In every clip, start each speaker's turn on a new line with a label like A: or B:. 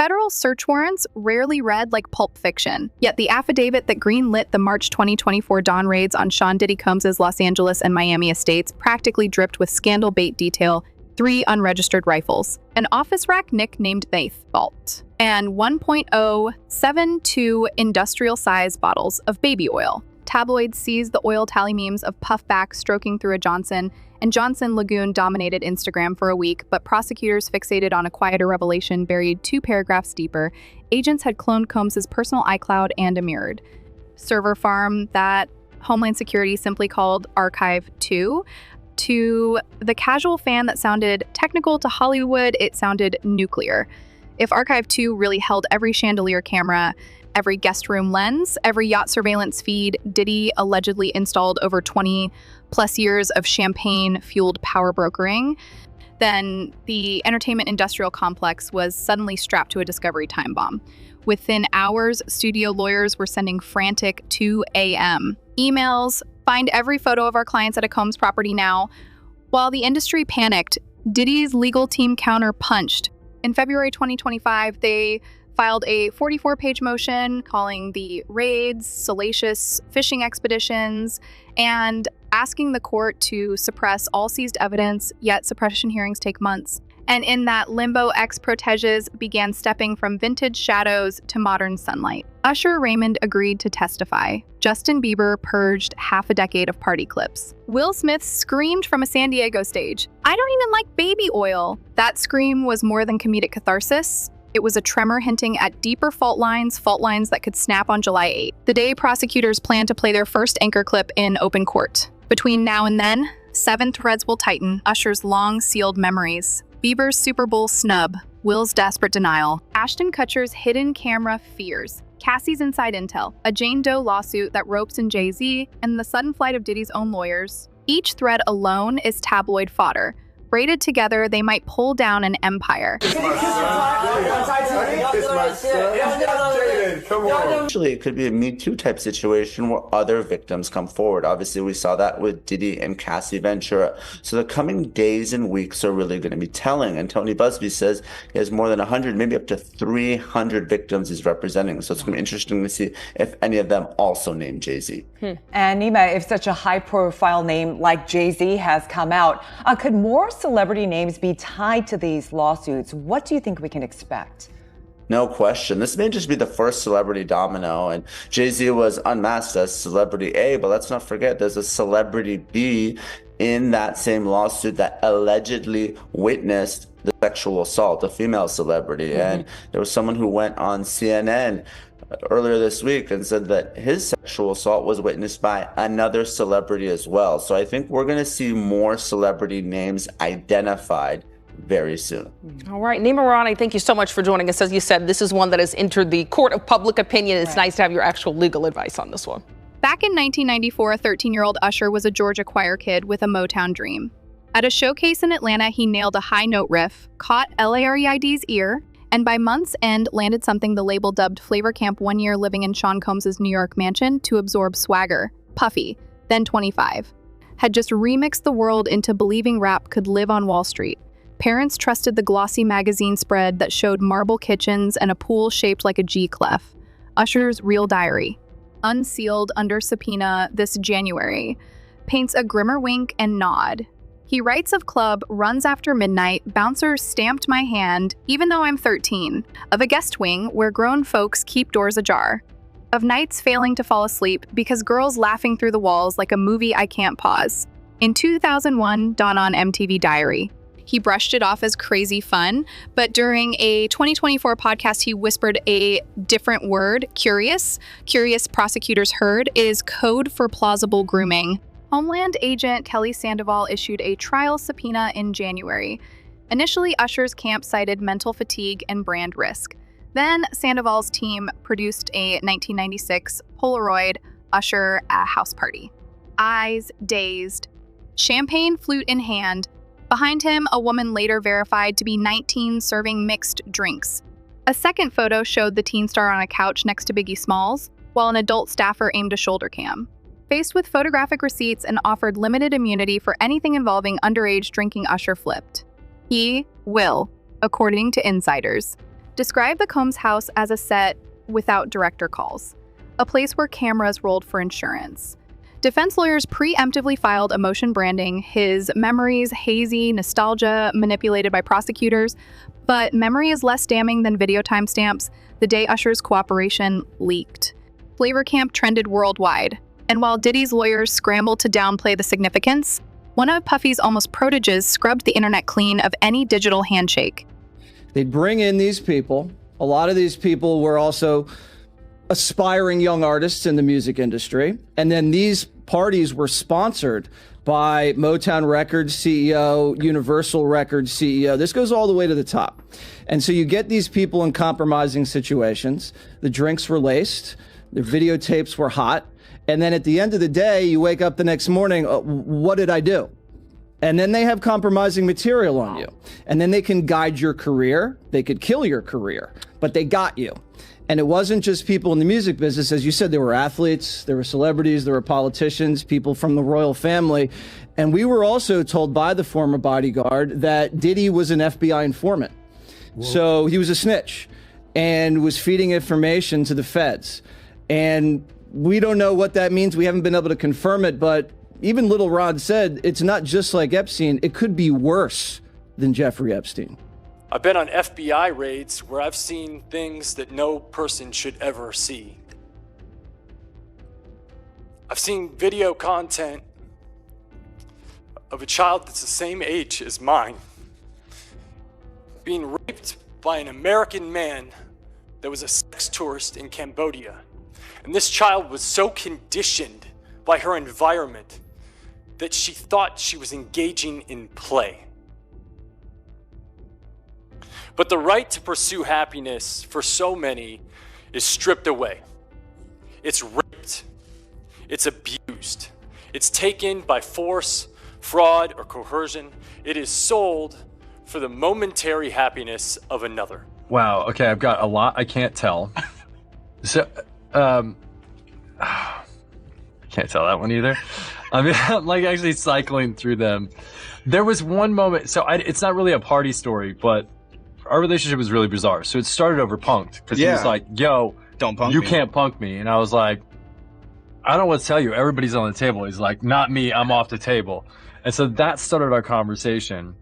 A: Federal search warrants rarely read like Pulp Fiction, yet the affidavit that greenlit the March 2024 dawn raids on Sean Diddy Combs' Los Angeles and Miami estates practically dripped with scandal bait detail: 3 unregistered rifles, an office rack nicknamed the Vault, and 1.072 industrial-size bottles of baby oil. Tabloids seized the oil tally memes of Puffback stroking through a Johnson, and Johnson Lagoon dominated Instagram for a week, but prosecutors fixated on a quieter revelation buried 2 paragraphs deeper. Agents had cloned Combs' personal iCloud and a mirrored server farm that Homeland Security simply called Archive 2. To the casual fan that sounded technical, to Hollywood, it sounded nuclear. If Archive 2 really held every chandelier camera, every guest room lens, every yacht surveillance feed Diddy allegedly installed over 20 plus years of champagne-fueled power brokering, then the entertainment industrial complex was suddenly strapped to a Discovery time bomb. Within hours, studio lawyers were sending frantic 2 a.m. emails: find every photo of our clients at a Combs property now. While the industry panicked, Diddy's legal team counter-punched. In February 2025, they filed a 44-page motion calling the raids salacious fishing expeditions and asking the court to suppress all seized evidence, yet suppression hearings take months. And in that limbo, ex-proteges began stepping from vintage shadows to modern sunlight. Usher Raymond agreed to testify. Justin Bieber purged half a decade of party clips. Will Smith screamed from a San Diego stage, "I don't even like baby oil." That scream was more than comedic catharsis. It was a tremor hinting at deeper fault lines that could snap on July 8th, the day prosecutors plan to play their first anchor clip in open court. Between now and then, 7 threads will tighten: Usher's long-sealed memories, Bieber's Super Bowl snub, Will's desperate denial, Ashton Kutcher's hidden camera fears, Cassie's inside intel, a Jane Doe lawsuit that ropes in Jay-Z, and the sudden flight of Diddy's own lawyers. Each thread alone is tabloid fodder. Braided together, they might pull down an empire.
B: Actually, it could be a Me Too type situation where other victims come forward. Obviously, we saw that with Diddy and Cassie Ventura. So the coming days and weeks are really going to be telling. And Tony Busby says he has more than 100, maybe up to 300 victims he's representing. So it's going to be interesting to see if any of them also name Jay-Z.
C: And Nima, if such a high-profile name like Jay-Z has come out, could more celebrity names be tied to these lawsuits? What do you think we can expect?
B: No question. This may just be the first celebrity domino, and Jay-Z was unmasked as celebrity A, but let's not forget there's a celebrity B in that same lawsuit that allegedly witnessed the sexual assault, a female celebrity. And there was someone who went on CNN earlier this week and said that his sexual assault was witnessed by another celebrity as well. So I think we're going to see more celebrity names identified very soon.
D: All right, Nima Rani, thank you so much for joining us. As you said, this is one that has entered the court of public opinion. It's nice to have your actual legal advice on this one.
A: Back in 1994, a 13-year-old Usher was a Georgia choir kid with a Motown dream. At a showcase in Atlanta, he nailed a high-note riff, caught LAREID's ear, and by month's end landed something the label dubbed Flavor Camp 1 year living in Sean Combs' New York mansion to absorb swagger. Puffy, then 25, had just remixed the world into believing rap could live on Wall Street. Parents trusted the glossy magazine spread that showed marble kitchens and a pool shaped like a G-clef. Usher's Real Diary, unsealed under subpoena this January, paints a grimmer wink and nod. He writes of club runs after midnight, bouncers stamped my hand, even though I'm 13, of a guest wing where grown folks keep doors ajar, of nights failing to fall asleep because girls laughing through the walls like a movie I can't pause. In 2001, Dawn on MTV Diary. He brushed it off as crazy fun, but during a 2024 podcast, he whispered a different word, curious. Curious prosecutors heard is code for plausible grooming. Homeland agent Kelly Sandoval issued a trial subpoena in January. Initially, Usher's camp cited mental fatigue and brand risk. Then Sandoval's team produced a 1996 Polaroid Usher at a house party. Eyes dazed, champagne flute in hand. Behind him, a woman later verified to be 19 serving mixed drinks. A second photo showed the teen star on a couch next to Biggie Smalls, while an adult staffer aimed a shoulder cam. Faced with photographic receipts and offered limited immunity for anything involving underage drinking, Usher flipped. He will, according to insiders. described the Combs house as a set without director calls, a place where cameras rolled for insurance. Defense lawyers preemptively filed a motion branding his memories hazy nostalgia manipulated by prosecutors, but memory is less damning than video timestamps. The day Usher's cooperation leaked. Flavor Camp trended worldwide, and while Diddy's lawyers scrambled to downplay the significance, one of Puffy's almost proteges scrubbed the internet clean of any digital handshake.
E: They'd bring in these people. A lot of these people were also aspiring young artists in the music industry. And then these parties were sponsored by Motown Records CEO, Universal Records CEO. This goes all the way to the top. And so you get these people in compromising situations. The drinks were laced. The videotapes were hot. And then at the end of the day, you wake up the next morning, what did I do? And then they have compromising material on you. And then they can guide your career. They could kill your career, but they got you. And it wasn't just people in the music business. As you said, there were athletes, there were celebrities, there were politicians, people from the royal family. And we were also told by the former bodyguard that Diddy was an FBI informant. Whoa. So he was a snitch and was feeding information to the feds. And we don't know what that means. We haven't been able to confirm it, but even Little Rod said it's not just like Epstein. It could be worse than Jeffrey Epstein.
F: I've been on FBI raids where I've seen things that no person should ever see. I've seen video content of a child that's the same age as mine being raped by an American man that was a sex tourist in Cambodia. And this child was so conditioned by her environment that she thought she was engaging in play. But the right to pursue happiness for so many is stripped away. It's raped. It's abused. It's taken by force, fraud, or coercion. It is sold for the momentary happiness of another.
G: Wow. Okay, I've got a lot I can't tell. So, I can't tell that one either. I mean, I'm like actually cycling through them. There was one moment, so it's not really a party story, but our relationship was really bizarre. So it started over punked because he was like, yo,
H: don't punk
G: you
H: me.
G: Can't punk me. And I was like, I don't know what to tell you. Everybody's on the table. He's like, not me. I'm off the table. And so that started our conversation.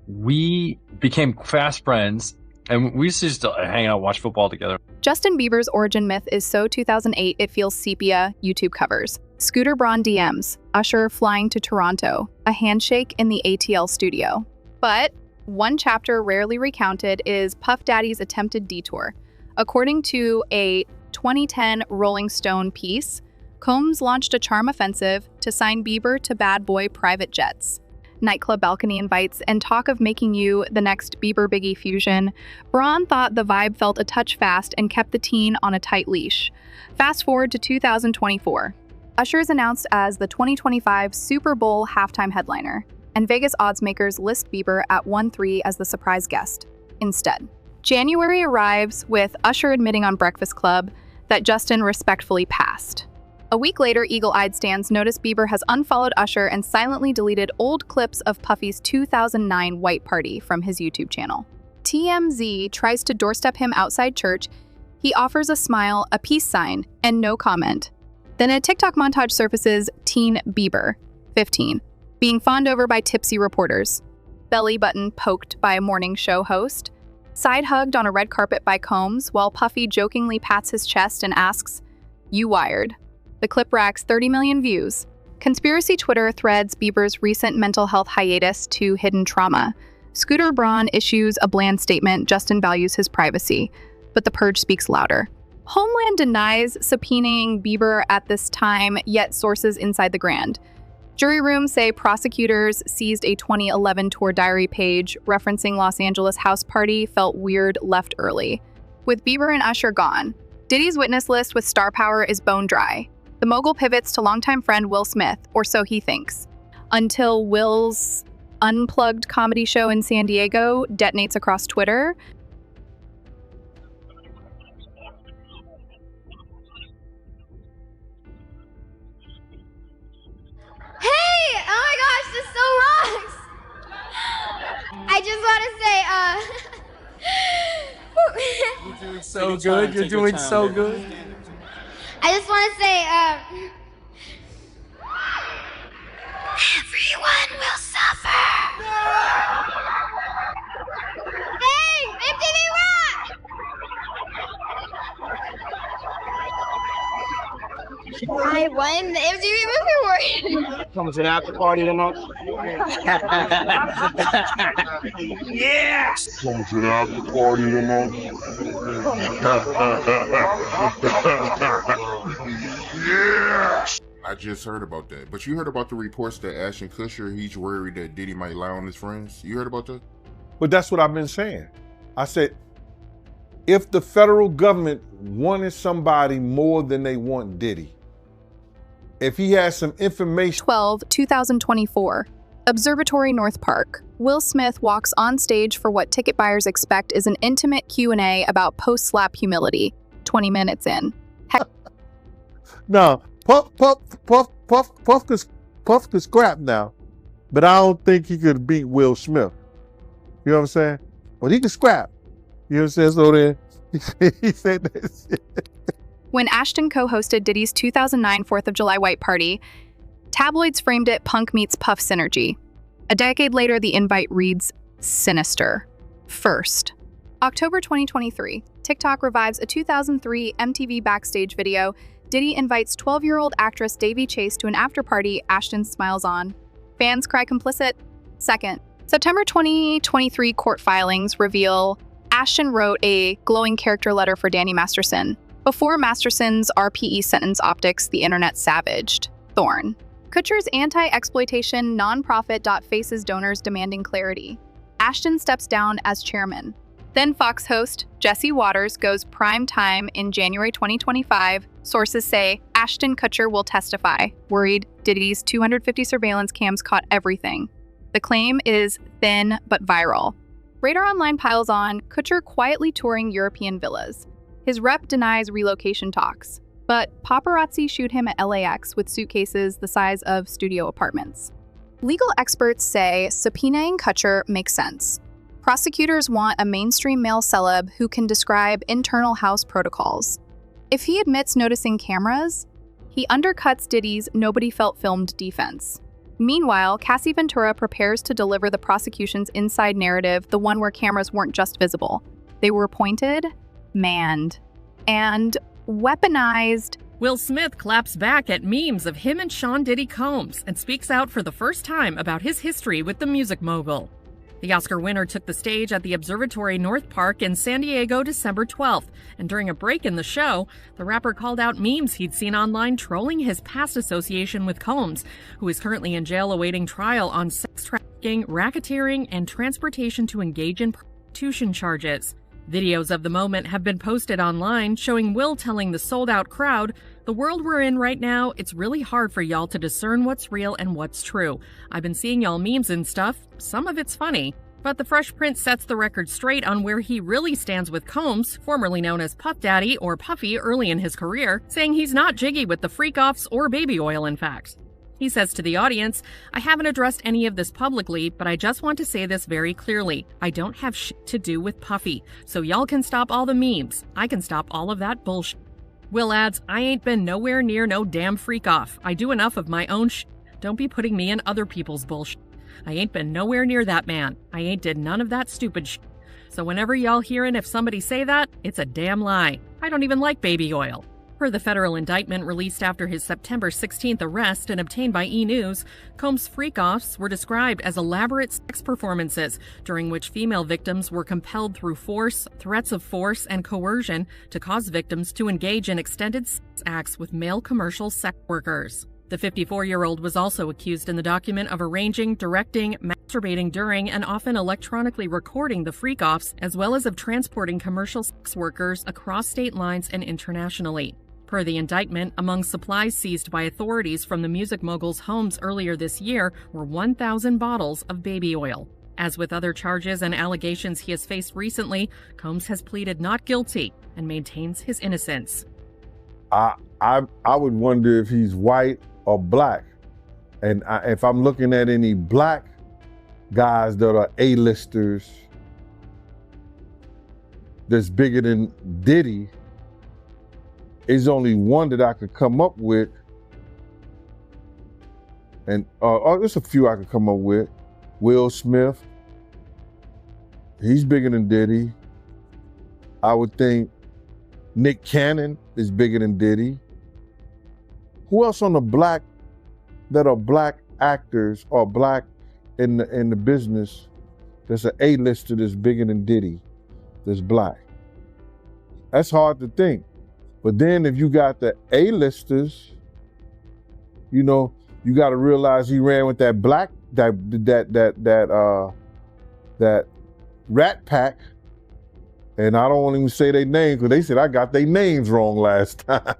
G: We became fast friends and we used to just hang out, watch football together.
A: Justin Bieber's origin myth is so 2008 it feels sepia YouTube covers. Scooter Braun DMs, Usher flying to Toronto, a handshake in the ATL studio. But one chapter rarely recounted is Puff Daddy's attempted detour. According to a 2010 Rolling Stone piece, Combs launched a charm offensive to sign Bieber to bad boy private jets. Nightclub balcony invites and talk of making you the next Bieber-Biggie fusion. Braun thought the vibe felt a touch fast and kept the teen on a tight leash. Fast forward to 2024. Usher is announced as the 2025 Super Bowl halftime headliner, and Vegas odds makers list Bieber at 1-3 as the surprise guest. Instead, January arrives with Usher admitting on Breakfast Club that Justin respectfully passed. A week later, eagle-eyed stans notice Bieber has unfollowed Usher and silently deleted old clips of Puffy's 2009 White Party from his YouTube channel. TMZ tries to doorstep him outside church. He offers a smile, a peace sign, and no comment. Then a TikTok montage surfaces teen Bieber, 15, being fawned over by tipsy reporters, belly button poked by a morning show host, side hugged on a red carpet by Combs while Puffy jokingly pats his chest and asks, "You wired?" The clip racks 30 million views. Conspiracy Twitter threads Bieber's recent mental health hiatus to hidden trauma. Scooter Braun issues a bland statement Justin values his privacy, but the purge speaks louder. Homeland denies subpoenaing Bieber at this time, yet sources inside the Grand. Jury rooms say prosecutors seized a 2011 tour diary page referencing Los Angeles house party felt weird left early. With Bieber and Usher gone, Diddy's witness list with star power is bone dry. The mogul pivots to longtime friend Will Smith, or so he thinks, until Will's unplugged comedy show in San Diego detonates across Twitter.
I: Hey! Oh my gosh, this so rocks! I just want to say,
H: doing so good. You're doing so good.
I: I just want to say, everyone will suffer. Hey, MTV Rock! I won the MTV Movie Award.
H: Coming to the after party tonight? Yes! Coming to the after party tonight? Yes!
J: I just heard about that. But you heard about the reports that Ashton Kutcher, he's worried that Diddy might lie on his friends? You heard about that?
K: But that's what I've been saying. I said, if the federal government wanted somebody more than they want Diddy, if he has some information.
A: 2024. Observatory North Park. Will Smith walks on stage for what ticket buyers expect is an intimate Q&A about post-slap humility. 20 minutes in.
K: No, Puff could scrap now, but I don't think he could beat Will Smith. You know what I'm saying? Well, he could scrap. You know what I'm saying? So then he said that shit.
A: When Ashton co-hosted Diddy's 2009 4th of July white party, tabloids framed it Punk meets Puff synergy. A decade later, the invite reads sinister. First, October 2023, TikTok revives a 2003 MTV backstage video. Diddy invites 12-year-old actress Davy Chase to an after-party Ashton smiles on. Fans cry complicit. Second, September 2023 court filings reveal Ashton wrote a glowing character letter for Danny Masterson. Before Masterson's RPE sentence optics, the internet savaged. Thorn. Kutcher's anti-exploitation nonprofit faces donors demanding clarity. Ashton steps down as chairman. Then Fox host Jesse Waters goes prime time in January 2025. Sources say Ashton Kutcher will testify, worried Diddy's 250 surveillance cams caught everything. The claim is thin but viral. Radar Online piles on Kutcher quietly touring European villas. His rep denies relocation talks, but paparazzi shoot him at LAX with suitcases the size of studio apartments. Legal experts say subpoenaing Kutcher makes sense. Prosecutors want a mainstream male celeb who can describe internal house protocols. If he admits noticing cameras, he undercuts Diddy's nobody felt filmed defense. Meanwhile, Cassie Ventura prepares to deliver the prosecution's inside narrative, the one where cameras weren't just visible. They were pointed, manned, and weaponized.
L: Will Smith claps back at memes of him and Sean Diddy Combs and speaks out for the first time about his history with the music mogul. The Oscar winner took the stage at the Observatory North Park in San Diego December 12th, and during a break in the show, the rapper called out memes he'd seen online trolling his past association with Combs, who is currently in jail awaiting trial on sex trafficking, racketeering, and transportation to engage in prostitution charges. Videos of the moment have been posted online showing Will telling the sold-out crowd, "The world we're in right now, it's really hard for y'all to discern what's real and what's true. I've been seeing y'all memes and stuff, some of it's funny." But the Fresh Prince sets the record straight on where he really stands with Combs, formerly known as Puff Daddy or Puffy early in his career, saying he's not jiggy with the freak-offs or baby oil, in fact. He says to the audience, "I haven't addressed any of this publicly, but I just want to say this very clearly. I don't have shit to do with Puffy, so y'all can stop all the memes. I can stop all of that bullshit." Will adds, "I ain't been nowhere near no damn freak-off. I do enough of my own shit. Don't be putting me in other people's bullshit. I ain't been nowhere near that man. I ain't did none of that stupid shit. So whenever y'all hearin' if somebody say that, it's a damn lie. I don't even like baby oil." Per the federal indictment released after his September 16th arrest and obtained by E! News, Combs' freak-offs were described as elaborate sex performances during which female victims were compelled through force, threats of force, and coercion to cause victims to engage in extended sex acts with male commercial sex workers. The 54-year-old was also accused in the document of arranging, directing, masturbating during, and often electronically recording the freak-offs, as well as of transporting commercial sex workers across state lines and internationally. Per the indictment, among supplies seized by authorities from the music mogul's homes earlier this year were 1,000 bottles of baby oil. As with other charges and allegations he has faced recently, Combs has pleaded not guilty and maintains his innocence.
K: I would wonder if he's white or black. And if I'm looking at any black guys that are A-listers, that's bigger than Diddy is only one that I could come up with. And there's a few I could come up with. Will Smith, he's bigger than Diddy. I would think Nick Cannon is bigger than Diddy. Who else on the black, that are black actors or black in the business, there's an A-lister that's bigger than Diddy, that's black? That's hard to think. But then if you got the A-listers, you know, you got to realize he ran with that black, that Rat Pack, and I don't want to even say their names because they said I got their names wrong last time.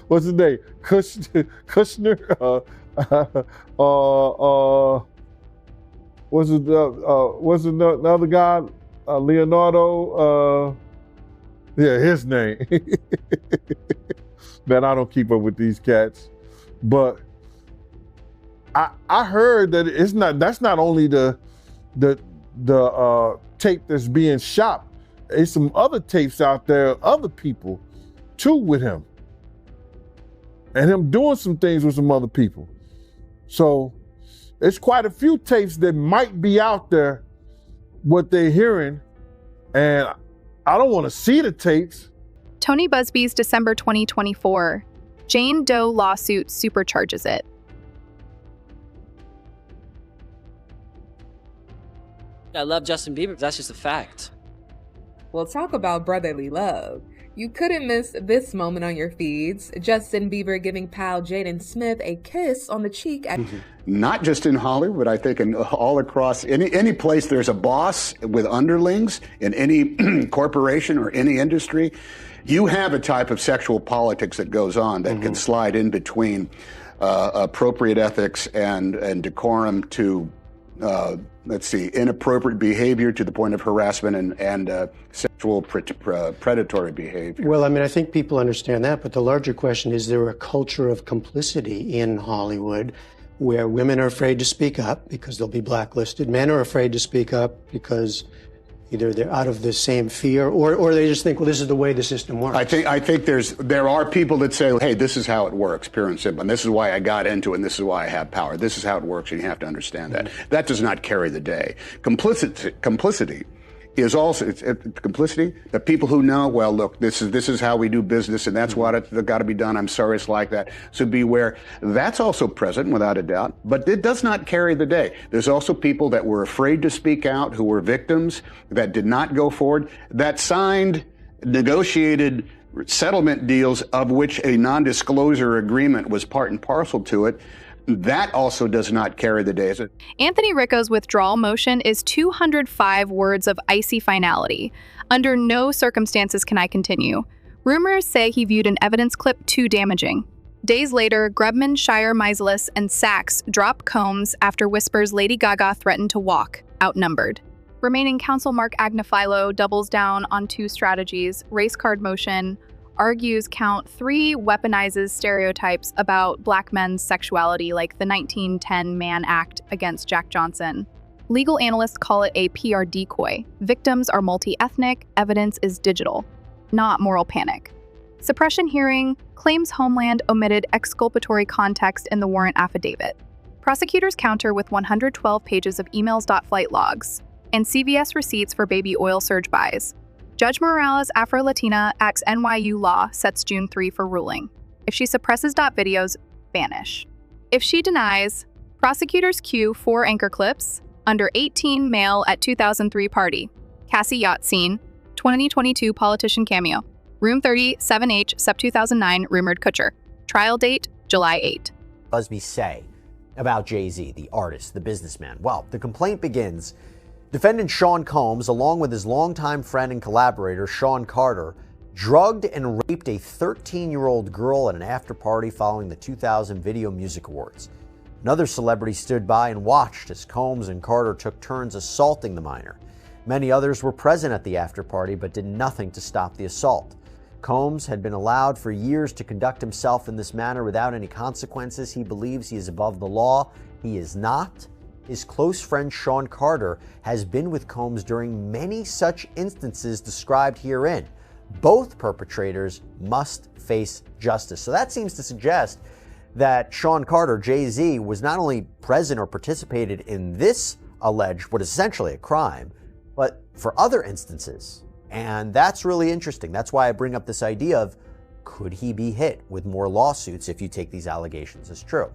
K: What's his name? Kushner. What's the other guy? Leonardo. Yeah, his name. Man, I don't keep up with these cats. But I heard that that's not only the tape that's being shot. There's some other tapes out there, other people too with him. And him doing some things with some other people. So it's quite a few tapes that might be out there, what they're hearing. And I don't want to see the tapes.
A: Tony Busby's December 2024 Jane Doe lawsuit supercharges it.
M: I love Justin Bieber, that's just a fact.
N: Well, talk about brotherly love. You couldn't miss this moment on your feeds. Justin Bieber giving pal Jaden Smith a kiss on the cheek at
O: Not just in Hollywood, I think all across any place there's a boss with underlings in any corporation or any industry, you have a type of sexual politics that goes on that can slide in between appropriate ethics and decorum to inappropriate behavior to the point of harassment and sexual predatory behavior.
P: Well, I mean, I think people understand that, but the larger question is there a culture of complicity in Hollywood where women are afraid to speak up because they'll be blacklisted, men are afraid to speak up because either they're out of the same fear or they just think, well, this is the way the system works.
O: I think there are people that say, hey, this is how it works, pure and simple, and this is why I got into it, and this is why I have power. This is how it works, and you have to understand that. That does not carry the day. Complicity is also complicity. The people who know, well, look, this is how we do business, and that's what it's got to be done. I'm sorry it's like that. So beware. That's also present, without a doubt, but it does not carry the day. There's also people that were afraid to speak out, who were victims, that did not go forward, that signed, negotiated settlement deals of which a non-disclosure agreement was part and parcel to it. That also does not carry the day.
A: Anthony Ricco's withdrawal motion is 205 words of icy finality. Under no circumstances can I continue. Rumors say he viewed an evidence clip too damaging. Days later, Grubman, Shire, Meiselas, and Sachs drop Combs after whispers Lady Gaga threatened to walk, outnumbered. Remaining counsel Mark Agnifilo doubles down on two strategies: race card motion, argues count 3 weaponizes stereotypes about black men's sexuality like the 1910 Mann Act against Jack Johnson. Legal analysts call it a PR decoy. Victims are multi-ethnic, evidence is digital, not moral panic. Suppression hearing claims Homeland omitted exculpatory context in the warrant affidavit. Prosecutors counter with 112 pages of emails.flight logs and CVS receipts for baby oil surge buys. Judge Morales' Afro-Latina Acts NYU law sets June 3 for ruling. If she suppresses videos, vanish. If she denies, prosecutors cue 4 anchor clips: under 18 male at 2003 party, Cassie yacht scene, 2022 politician cameo, room 30, 7H, Sep 2009, rumored Kutcher. Trial date, July 8.
Q: Busby say about Jay-Z, the artist, the businessman? Well, the complaint begins. Defendant Sean Combs, along with his longtime friend and collaborator, Sean Carter, drugged and raped a 13-year-old girl at an after-party following the 2000 Video Music Awards. Another celebrity stood by and watched as Combs and Carter took turns assaulting the minor. Many others were present at the after-party but did nothing to stop the assault. Combs had been allowed for years to conduct himself in this manner without any consequences. He believes he is above the law. He is not. his close friend Sean Carter has been with Combs during many such instances described herein. Both perpetrators must face justice. So that seems to suggest that Sean Carter, Jay-Z, was not only present or participated in this alleged, what is essentially a crime, but for other instances. And that's really interesting. That's why I bring up this idea of, could he be hit with more lawsuits if you take these allegations as true?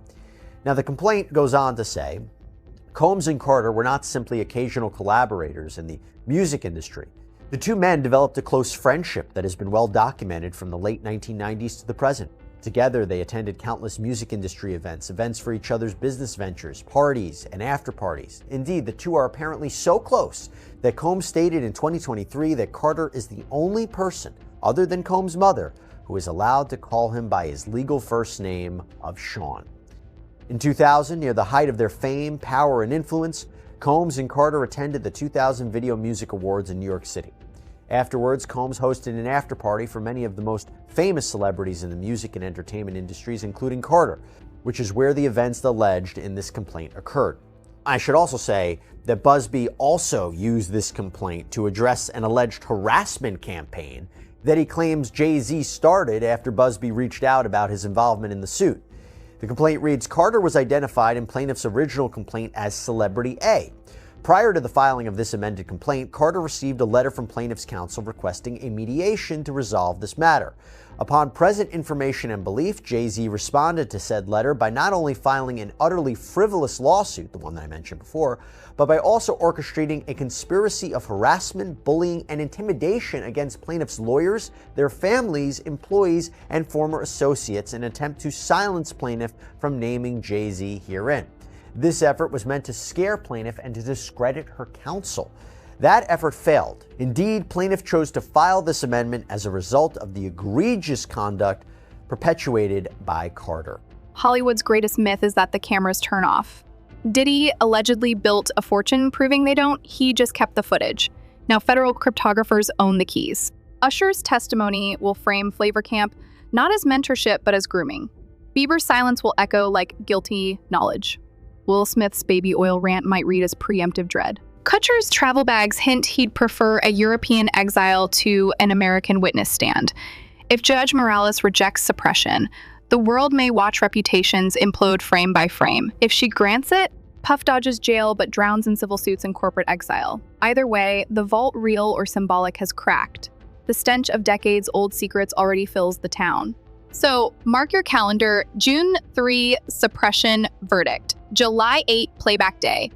Q: Now, the complaint goes on to say, Combs and Carter were not simply occasional collaborators in the music industry. The two men developed a close friendship that has been well documented from the late 1990s to the present. Together, they attended countless music industry events, events for each other's business ventures, parties, and after parties. Indeed, the two are apparently so close that Combs stated in 2023 that Carter is the only person, other than Combs' mother, who is allowed to call him by his legal first name of Sean. In 2000, near the height of their fame, power, and influence, Combs and Carter attended the 2000 Video Music Awards in New York City. Afterwards, Combs hosted an after-party for many of the most famous celebrities in the music and entertainment industries, including Carter, which is where the events alleged in this complaint occurred. I should also say that Busby also used this complaint to address an alleged harassment campaign that he claims Jay-Z started after Busby reached out about his involvement in the suit. The complaint reads, Carter was identified in plaintiff's original complaint as Celebrity A. Prior to the filing of this amended complaint, Carter received a letter from plaintiff's counsel requesting a mediation to resolve this matter. Upon present information and belief, Jay-Z responded to said letter by not only filing an utterly frivolous lawsuit, the one that I mentioned before, but by also orchestrating a conspiracy of harassment, bullying, and intimidation against plaintiffs' lawyers, their families, employees, and former associates in an attempt to silence plaintiff from naming Jay-Z herein. This effort was meant to scare plaintiff and to discredit her counsel. That effort failed. Indeed, plaintiff chose to file this amendment as a result of the egregious conduct perpetuated by Carter.
A: Hollywood's greatest myth is that the cameras turn off. Diddy allegedly built a fortune proving they don't. He just kept the footage. Now federal cryptographers own the keys. Usher's testimony will frame Flavor Camp not as mentorship but as grooming. Bieber's silence will echo like guilty knowledge. Will Smith's baby oil rant might read as preemptive dread. Kutcher's travel bags hint he'd prefer a European exile to an American witness stand. If Judge Morales rejects suppression, the world may watch reputations implode frame by frame. If she grants it, Puff dodges jail but drowns in civil suits and corporate exile. Either way, the vault, real or symbolic, has cracked. The stench of decades-old secrets already fills the town. So mark your calendar, June 3, suppression verdict. July 8, playback day.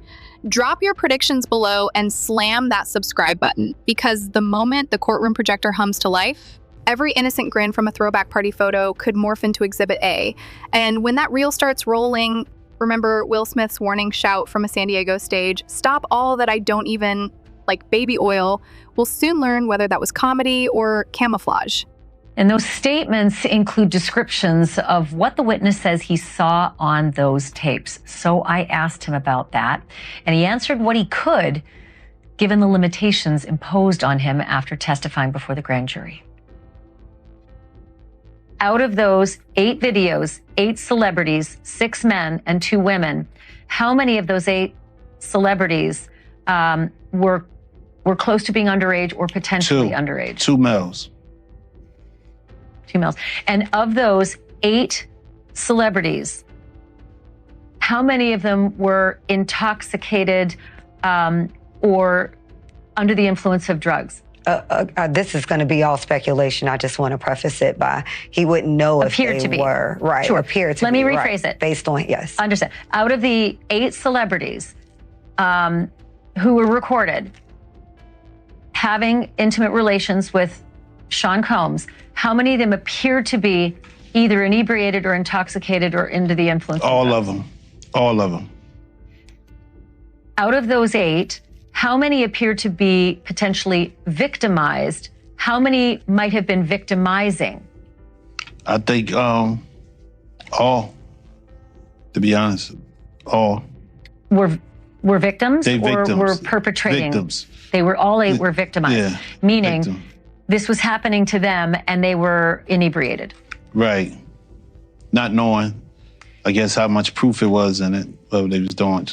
A: Drop your predictions below and slam that subscribe button, because the moment the courtroom projector hums to life, every innocent grin from a throwback party photo could morph into Exhibit A. And when that reel starts rolling, remember Will Smith's warning shout from a San Diego stage, "Stop all that I don't even like baby oil." We'll soon learn whether that was comedy or camouflage.
R: And those statements include descriptions of what the witness says he saw on those tapes. So I asked him about that, and he answered what he could, given the limitations imposed on him after testifying before the grand jury. Out of those 8 videos, 8 celebrities, 6 men and 2 women, how many of those 8 celebrities were close to being underage or potentially underage?
S: 2 males.
R: 2 males. And of those 8 celebrities, how many of them were intoxicated or under the influence of drugs?
T: This is going to be all speculation. I just want to preface it by he wouldn't know if they were. Right.
R: Sure.
T: Appear to
R: Let
T: be.
R: me rephrase it.
T: Based on, yes.
R: Understand. Out of the 8 celebrities who were recorded having intimate relations with Sean Combs, how many of them appeared to be either inebriated or intoxicated or under the influence of drugs?
S: All of them. All of them.
R: Out of those 8, how many appear to be potentially victimized? How many might have been victimizing?
S: I think all, to be honest, all.
R: Were victims
S: They
R: or
S: victims.
R: were perpetrating?
S: Victims.
R: They were all 8 were victimized,
S: Yeah,
R: meaning
S: victim.
R: this was happening to them and they were inebriated.
S: Right. Not knowing, I guess, how much proof it was in it, what they was doing.